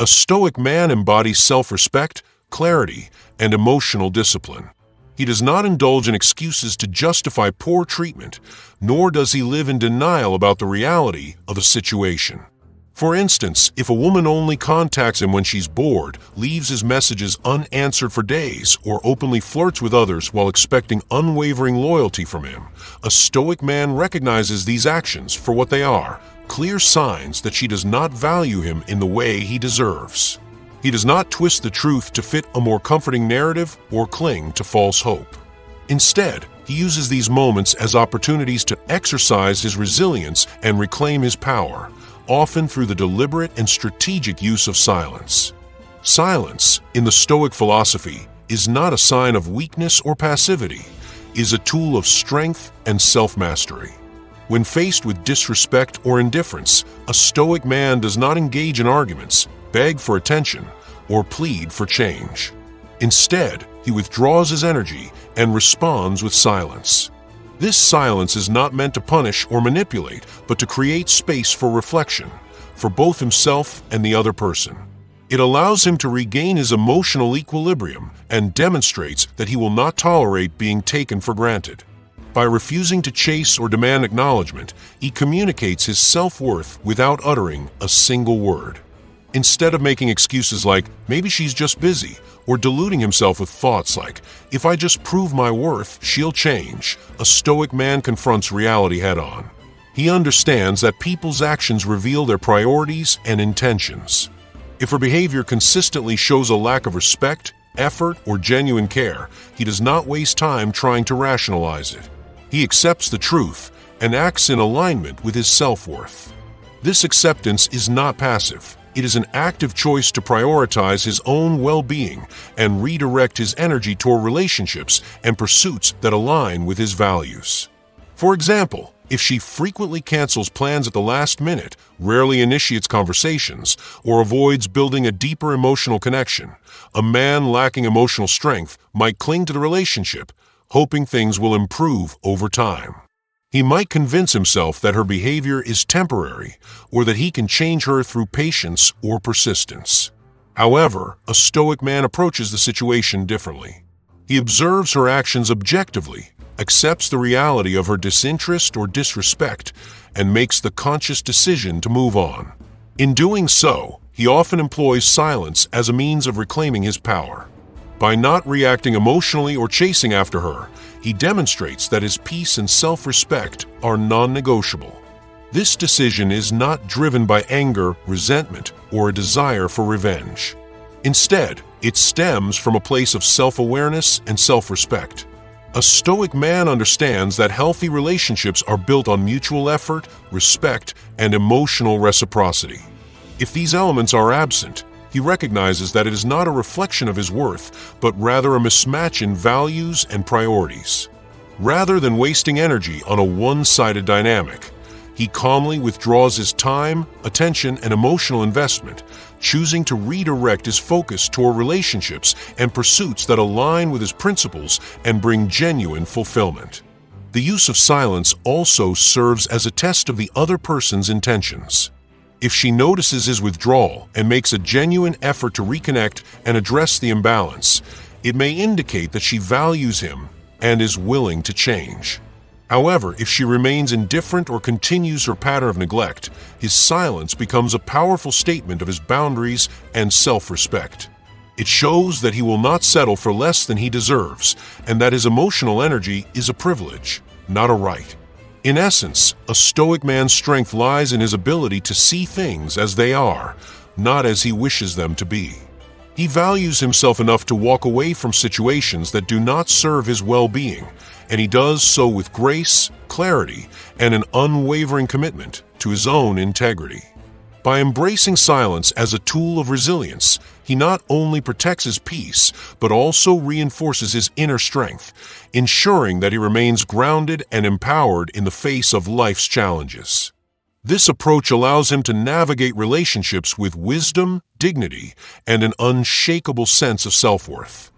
A Stoic man embodies self-respect, clarity, and emotional discipline. He does not indulge in excuses to justify poor treatment, nor does he live in denial about the reality of a situation. For instance, if a woman only contacts him when she's bored, leaves his messages unanswered for days, or openly flirts with others while expecting unwavering loyalty from him, a Stoic man recognizes these actions for what they are, clear signs that she does not value him in the way he deserves. He does not twist the truth to fit a more comforting narrative or cling to false hope. Instead, he uses these moments as opportunities to exercise his resilience and reclaim his power, often through the deliberate and strategic use of silence. Silence, in the Stoic philosophy, is not a sign of weakness or passivity, it is a tool of strength and self-mastery. When faced with disrespect or indifference, a Stoic man does not engage in arguments, beg for attention, or plead for change. Instead, he withdraws his energy and responds with silence. This silence is not meant to punish or manipulate, but to create space for reflection, for both himself and the other person. It allows him to regain his emotional equilibrium and demonstrates that he will not tolerate being taken for granted. By refusing to chase or demand acknowledgement, he communicates his self-worth without uttering a single word. Instead of making excuses like, maybe she's just busy, or deluding himself with thoughts like, if I just prove my worth, she'll change, a Stoic man confronts reality head-on. He understands that people's actions reveal their priorities and intentions. If her behavior consistently shows a lack of respect, effort, or genuine care, he does not waste time trying to rationalize it. He accepts the truth and acts in alignment with his self-worth. This acceptance is not passive. It is an active choice to prioritize his own well-being and redirect his energy toward relationships and pursuits that align with his values. For example, if she frequently cancels plans at the last minute, rarely initiates conversations, or avoids building a deeper emotional connection, a man lacking emotional strength might cling to the relationship, hoping things will improve over time. He might convince himself that her behavior is temporary or that he can change her through patience or persistence. However, a Stoic man approaches the situation differently. He observes her actions objectively, accepts the reality of her disinterest or disrespect, and makes the conscious decision to move on. In doing so, he often employs silence as a means of reclaiming his power. By not reacting emotionally or chasing after her, he demonstrates that his peace and self-respect are non-negotiable. This decision is not driven by anger, resentment, or a desire for revenge. Instead, it stems from a place of self-awareness and self-respect. A Stoic man understands that healthy relationships are built on mutual effort, respect, and emotional reciprocity. If these elements are absent, he recognizes that it is not a reflection of his worth, but rather a mismatch in values and priorities. Rather than wasting energy on a one-sided dynamic, he calmly withdraws his time, attention, and emotional investment, choosing to redirect his focus toward relationships and pursuits that align with his principles and bring genuine fulfillment. The use of silence also serves as a test of the other person's intentions. If she notices his withdrawal and makes a genuine effort to reconnect and address the imbalance, it may indicate that she values him and is willing to change. However, if she remains indifferent or continues her pattern of neglect, his silence becomes a powerful statement of his boundaries and self-respect. It shows that he will not settle for less than he deserves, and that his emotional energy is a privilege, not a right. In essence, a Stoic man's strength lies in his ability to see things as they are, not as he wishes them to be. He values himself enough to walk away from situations that do not serve his well-being, and he does so with grace, clarity, and an unwavering commitment to his own integrity. By embracing silence as a tool of resilience, he not only protects his peace, but also reinforces his inner strength, ensuring that he remains grounded and empowered in the face of life's challenges. This approach allows him to navigate relationships with wisdom, dignity, and an unshakable sense of self-worth.